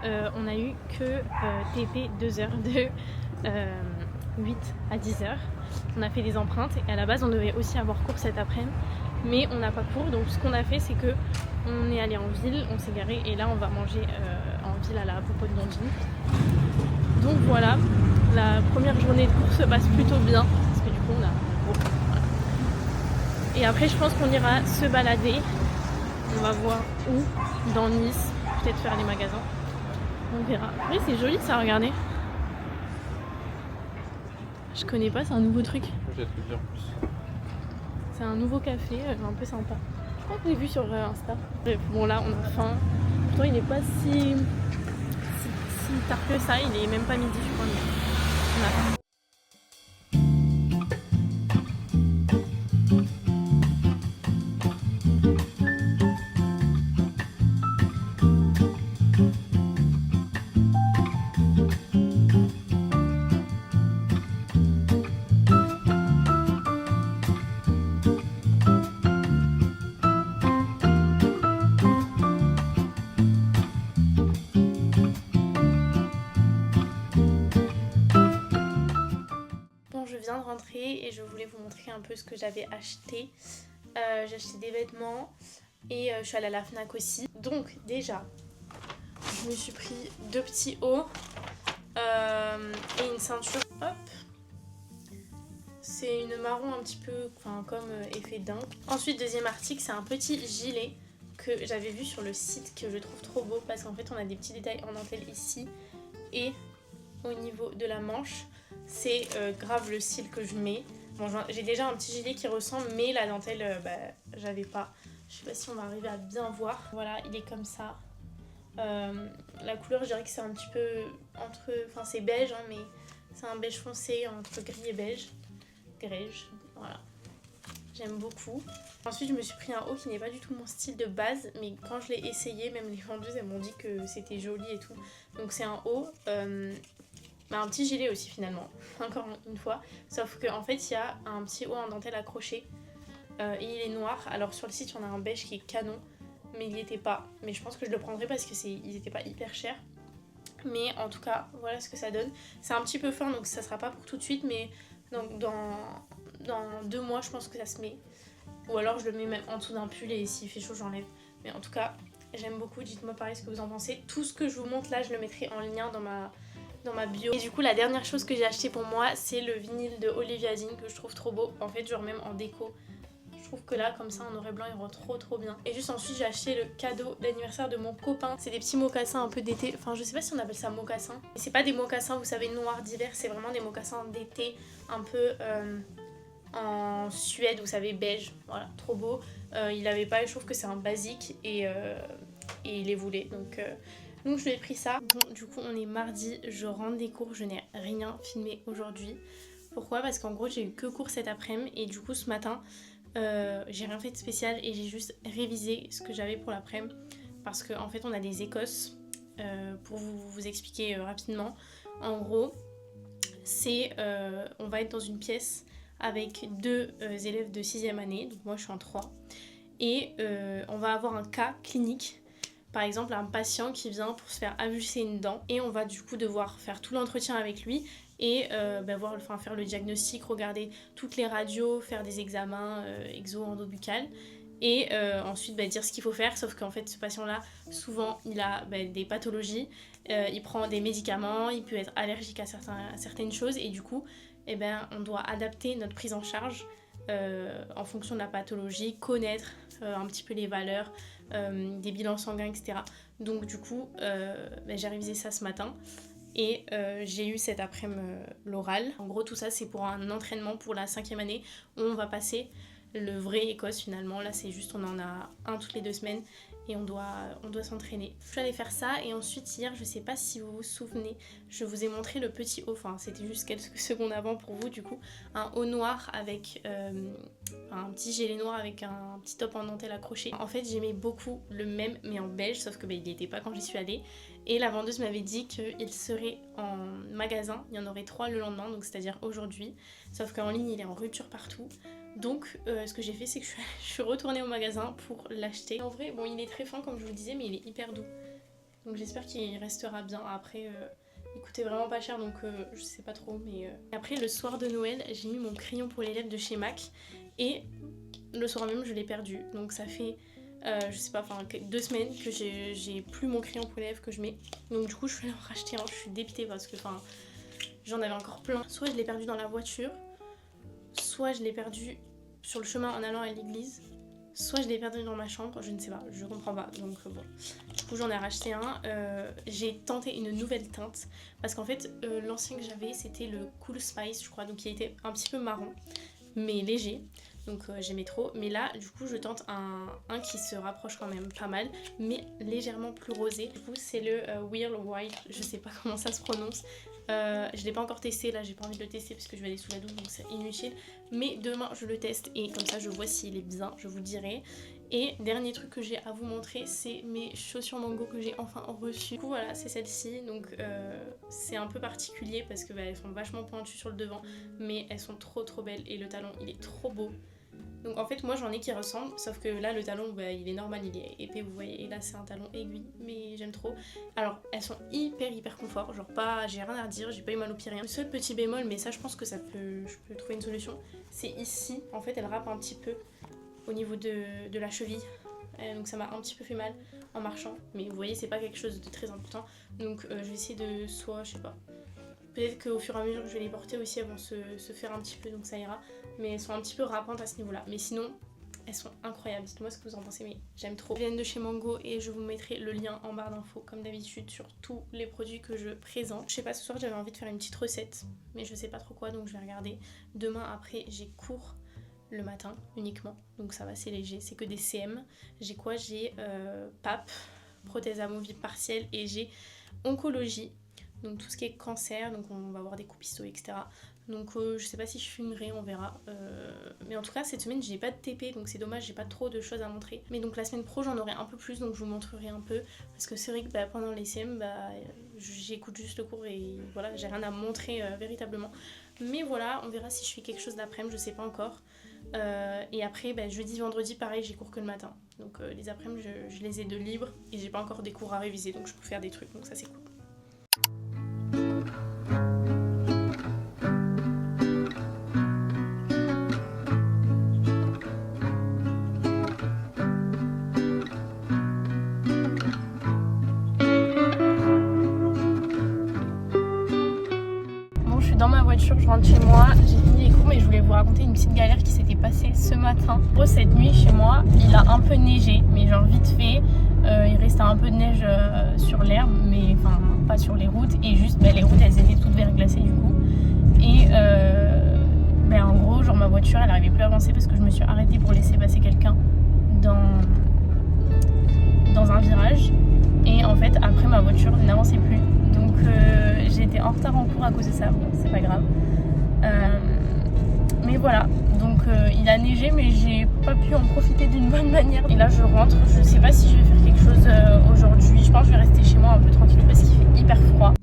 on a eu que TP 2 heures de 8 à 10 heures. On a fait des empreintes et à la base on devait aussi avoir cours cet après-midi, mais on n'a pas cours. Donc ce qu'on a fait, c'est que on est allé en ville, on s'est garé et là on va manger en ville à la Popo de Longines. Donc voilà, la première journée de cours se passe plutôt bien parce que du coup on a cours. Voilà. Et après je pense qu'on ira se balader. On va voir où, dans Nice, peut-être faire les magasins. On verra. Oui, c'est joli ça, regardez. Je connais pas, c'est un nouveau truc. Je vais te le dire plus. C'est un nouveau café, un peu sympa. Je crois que je l'ai vu sur Insta. Bref, bon là on a faim. Pourtant il est pas si tard que ça, il est même pas midi je crois. Mais on a faim. Je viens de rentrer et je voulais vous montrer un peu ce que j'avais acheté. J'ai acheté des vêtements et je suis allée à la Fnac aussi. Donc déjà, je me suis pris 2 petits hauts et une ceinture. Hop, c'est une marron un petit peu comme effet dingue. Ensuite, deuxième article, c'est un petit gilet que j'avais vu sur le site que je trouve trop beau parce qu'en fait on a des petits détails en dentelle ici et au niveau de la manche. C'est grave le style que je mets. Bon, j'ai déjà un petit gilet qui ressemble, mais la dentelle, j'avais pas. Je sais pas si on va arriver à bien voir. Voilà, il est comme ça. La couleur, je dirais que c'est un petit peu entre... Enfin, c'est beige, hein, mais c'est un beige foncé entre gris et beige. Grège, voilà. J'aime beaucoup. Ensuite, je me suis pris un haut qui n'est pas du tout mon style de base, mais quand je l'ai essayé, même les vendeuses, elles m'ont dit que c'était joli et tout. Donc c'est un haut... un petit gilet aussi finalement, encore une fois, sauf qu'en fait il y a un petit haut en dentelle accroché et il est noir. Alors sur le site on a un beige qui est canon, mais il n'y était pas, mais je pense que je le prendrai parce que ils n'étaient pas hyper chers. Mais en tout cas voilà ce que ça donne. C'est un petit peu fin donc ça sera pas pour tout de suite, mais donc dans 2 mois je pense que ça se met, ou alors je le mets même en dessous d'un pull et s'il fait chaud j'enlève. Mais en tout cas j'aime beaucoup, dites-moi pareil ce que vous en pensez. Tout ce que je vous montre là je le mettrai en lien dans ma bio. Et du coup la dernière chose que j'ai acheté pour moi c'est le vinyle de Olivia Dean que je trouve trop beau. En fait genre même en déco je trouve que là comme ça en noir et blanc il rend trop bien. Et juste ensuite j'ai acheté le cadeau d'anniversaire de mon copain. C'est des petits mocassins un peu d'été. Enfin je sais pas si on appelle ça mocassins. Et c'est pas des mocassins vous savez noirs d'hiver. C'est vraiment des mocassins d'été un peu en Suède, vous savez, beige. Voilà, trop beau. Il avait pas, je trouve que c'est un basique et il les voulait. Donc je lui ai pris ça. Bon, du coup on est mardi, je rentre des cours, je n'ai rien filmé aujourd'hui. Pourquoi? Parce qu'en gros j'ai eu que cours cet après-midi et du coup ce matin j'ai rien fait de spécial et j'ai juste révisé ce que j'avais pour l'après-midi. Parce qu'en fait on a des écosses, pour vous expliquer rapidement. En gros c'est on va être dans une pièce avec 2 élèves de 6e année, donc moi je suis en 3. Et on va avoir un cas clinique. Par exemple un patient qui vient pour se faire avulser une dent et on va du coup devoir faire tout l'entretien avec lui et faire le diagnostic, regarder toutes les radios, faire des examens exo-endobuccales et ensuite dire ce qu'il faut faire. Sauf qu'en fait ce patient là souvent il a des pathologies, il prend des médicaments, il peut être allergique à certaines choses et du coup on doit adapter notre prise en charge en fonction de la pathologie, connaître un petit peu les valeurs, des bilans sanguins, etc. Donc du coup, j'ai révisé ça ce matin et j'ai eu cet après-midi l'oral. En gros, tout ça, c'est pour un entraînement pour la 5e année où on va passer le vrai Écosse finalement. Là, c'est juste, on en a un toutes les 2 semaines et on doit s'entraîner. Je suis allée faire ça et ensuite hier, je sais pas si vous vous souvenez, je vous ai montré le petit haut, enfin c'était juste quelques secondes avant pour vous du coup, un haut noir avec un petit gilet noir avec un petit top en dentelle accroché. En fait j'aimais beaucoup le même mais en beige, sauf que il n'y était pas quand j'y suis allée et la vendeuse m'avait dit qu'il serait en magasin, il y en aurait 3 le lendemain, donc c'est-à-dire aujourd'hui, sauf qu'en ligne il est en rupture partout. Donc ce que j'ai fait c'est que je suis retournée au magasin pour l'acheter. En vrai bon il est très fin comme je vous le disais mais il est hyper doux. Donc j'espère qu'il restera bien. Après, il coûtait vraiment pas cher donc je sais pas trop. Mais après, le soir de Noël, j'ai mis mon crayon pour les lèvres de chez MAC. Et le soir même, je l'ai perdu. Donc ça fait, je sais pas, enfin 2 semaines que j'ai plus mon crayon pour les lèvres que je mets. Donc du coup, je vais en racheter un. Je suis dépitée parce que j'en avais encore plein. Soit je l'ai perdu dans la voiture, soit je l'ai perdu sur le chemin en allant à l'église, soit je l'ai perdu dans ma chambre, je ne sais pas, je comprends pas. Donc bon, du coup j'en ai racheté un. J'ai tenté une nouvelle teinte parce qu'en fait l'ancien que j'avais c'était le Cool Spice je crois, donc il était un petit peu marron mais léger. Donc j'aimais trop, mais là du coup je tente un qui se rapproche quand même pas mal, mais légèrement plus rosé. Du coup c'est le Wheel White, je sais pas comment ça se prononce. Je l'ai pas encore testé, là j'ai pas envie de le tester parce que je vais aller sous la douche donc c'est inutile. Mais demain je le teste et comme ça je vois s'il est bien, je vous dirai. Et dernier truc que j'ai à vous montrer, c'est mes chaussures Mango que j'ai enfin reçues. Du coup voilà, c'est celle-ci, donc c'est un peu particulier parce que elles sont vachement pointues sur le devant, mais elles sont trop belles et le talon il est trop beau. Donc en fait moi j'en ai qui ressemblent, sauf que là le talon il est normal, il est épais vous voyez, et là c'est un talon aiguille, mais j'aime trop. Alors elles sont hyper confort, genre pas, j'ai rien à redire, j'ai pas eu mal au pied rien. Le seul petit bémol, mais ça je pense que je peux trouver une solution, c'est ici, en fait elle râpe un petit peu au niveau de la cheville. Donc ça m'a un petit peu fait mal en marchant, mais vous voyez c'est pas quelque chose de très important. Donc je vais essayer de soit, je sais pas, peut-être qu'au fur et à mesure que je vais les porter aussi, elles vont se faire un petit peu, donc ça ira. Mais elles sont un petit peu râpantes à ce niveau-là. Mais sinon, elles sont incroyables. Dites-moi ce que vous en pensez, mais j'aime trop. Elles viennent de chez Mango et je vous mettrai le lien en barre d'infos, comme d'habitude, sur tous les produits que je présente. Je sais pas, ce soir, j'avais envie de faire une petite recette, mais je sais pas trop quoi, donc je vais regarder. Demain, après, j'ai cours le matin uniquement, donc ça va, c'est léger. C'est que des CM. J'ai quoi? J'ai PAP, prothèse amovible partielle, et j'ai oncologie. Donc tout ce qui est cancer, donc on va avoir des coups pistolets, etc. Donc je sais pas si je fumerai, on verra. Mais en tout cas cette semaine j'ai pas de TP, donc c'est dommage, j'ai pas trop de choses à montrer. Mais donc la semaine pro j'en aurai un peu plus, donc je vous montrerai un peu. Parce que c'est vrai que pendant les CM, j'écoute juste le cours et voilà, j'ai rien à montrer véritablement. Mais voilà, on verra si je fais quelque chose d'après-midi, je sais pas encore. Et après jeudi, vendredi pareil, j'ai cours que le matin. Donc les après-midi je les ai de libre et j'ai pas encore des cours à réviser, donc je peux faire des trucs, donc ça c'est cool. Dans ma voiture, je rentre chez moi, j'ai fini les cours mais je voulais vous raconter une petite galère qui s'était passée ce matin. En gros cette nuit chez moi, il a un peu neigé, mais genre vite fait, il restait un peu de neige sur l'herbe, mais enfin pas sur les routes, et juste les routes elles étaient toutes verglacées du coup. Et en gros genre ma voiture elle n'arrivait plus à avancer parce que je me suis arrêtée pour laisser passer quelqu'un dans un virage, et en fait après ma voiture n'avançait plus. Donc j'ai été en retard en cours à cause de ça, bon, c'est pas grave. Mais voilà, donc il a neigé mais j'ai pas pu en profiter d'une bonne manière. Et là je rentre, je sais pas si je vais faire quelque chose aujourd'hui. Je pense que je vais rester chez moi un peu tranquille parce qu'il fait hyper froid.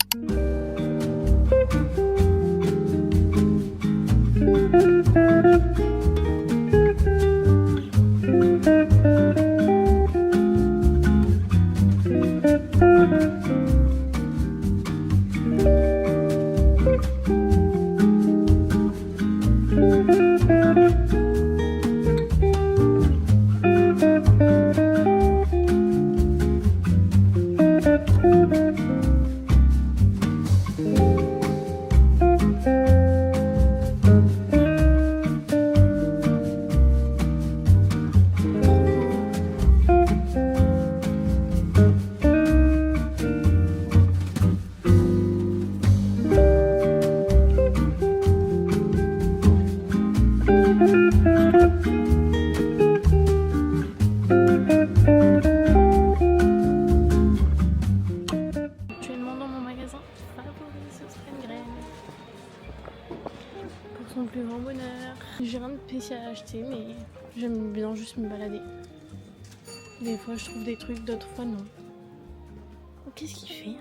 Son plus grand bonheur. J'ai rien de spécial à acheter, mais j'aime bien juste me balader. Des fois je trouve des trucs, d'autres fois non. Oh, qu'est-ce qu'il fait?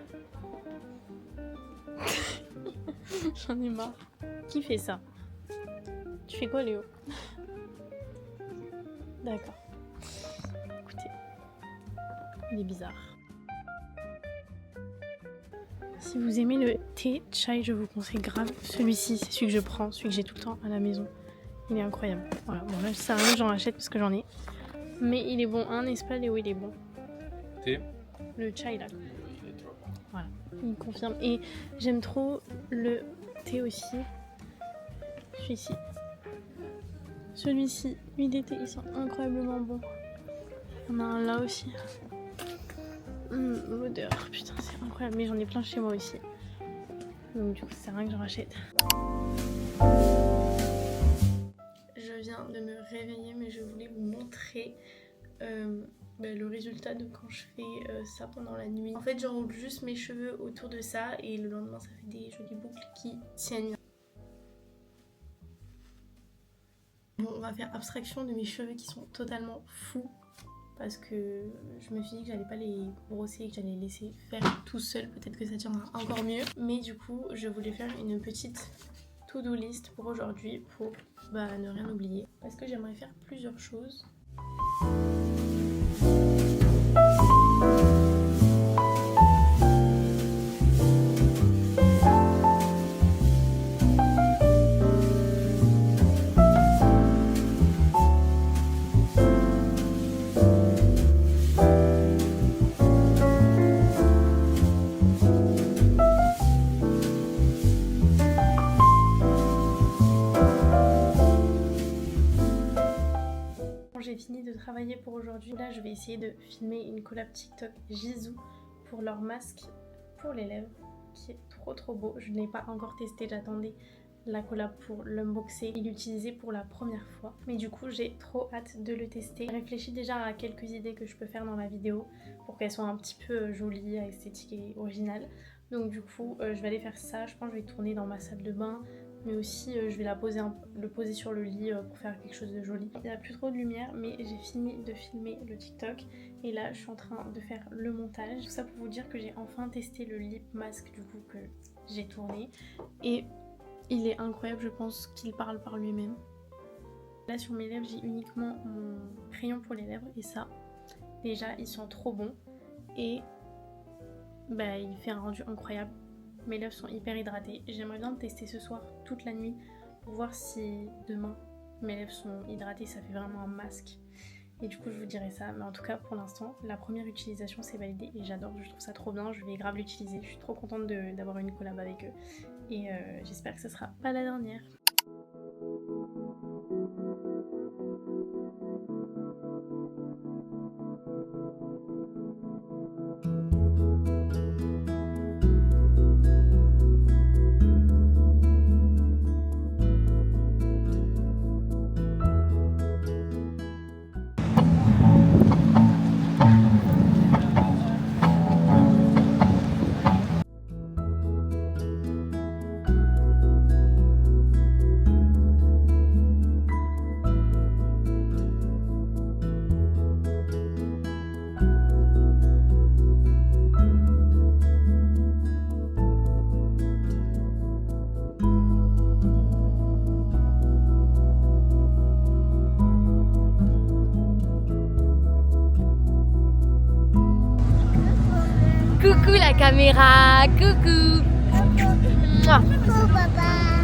J'en ai marre. Qui fait ça? Tu fais quoi Léo? D'accord. Écoutez, il est bizarre. Si vous aimez le thé chai, je vous conseille grave celui-ci. C'est celui que je prends, celui que j'ai tout le temps à la maison. Il est incroyable. Voilà, bon là ça rien, j'en rachète parce que j'en ai. Mais il est bon, hein, n'est-ce pas Léo, il est bon. Thé. Le chai là. Voilà, il confirme. Et j'aime trop le thé aussi. Celui-ci. Celui-ci, lui des thés, ils sont incroyablement bons. Il y en a un là aussi. L'odeur, putain c'est incroyable. Mais j'en ai plein chez moi aussi. Donc du coup c'est rien que j'en rachète. Je viens de me réveiller mais je voulais vous montrer le résultat de quand je fais ça pendant la nuit. En fait j'enroule juste mes cheveux autour de ça et le lendemain ça fait des jolies boucles qui tiennent. Bon, on va faire abstraction de mes cheveux qui sont totalement fous parce que je me suis dit que j'allais pas les brosser et que j'allais les laisser faire tout seul. Peut-être que ça tiendra encore mieux. Mais du coup, je voulais faire une petite to-do list pour aujourd'hui pour ne rien oublier. Parce que j'aimerais faire plusieurs choses. J'ai fini de travailler pour aujourd'hui. Là, je vais essayer de filmer une collab TikTok Jisoo pour leur masque pour les lèvres qui est trop beau. Je ne l'ai pas encore testé, j'attendais la collab pour l'unboxer et l'utiliser pour la première fois. Mais du coup, j'ai trop hâte de le tester. Je réfléchis déjà à quelques idées que je peux faire dans la vidéo pour qu'elles soient un petit peu jolies, esthétiques et originales. Donc du coup, je vais aller faire ça. Je pense que je vais tourner dans ma salle de bain. Mais aussi je vais le poser sur le lit pour faire quelque chose de joli. Il n'y a plus trop de lumière mais j'ai fini de filmer le TikTok et là je suis en train de faire le montage. Tout ça pour vous dire que j'ai enfin testé le lip mask du coup que j'ai tourné et il est incroyable, je pense qu'il parle par lui-même. Là sur mes lèvres j'ai uniquement mon crayon pour les lèvres et ça déjà ils sont trop bons et il fait un rendu incroyable. Mes lèvres sont hyper hydratées. J'aimerais bien tester ce soir toute la nuit pour voir si demain mes lèvres sont hydratées, ça fait vraiment un masque. Et du coup je vous dirai ça. Mais en tout cas pour l'instant la première utilisation c'est validé et j'adore, je trouve ça trop bien. Je vais grave l'utiliser. Je suis trop contente d'avoir une collab avec eux. Et j'espère que ce sera pas la dernière. Coucou la caméra, coucou. Coucou papa.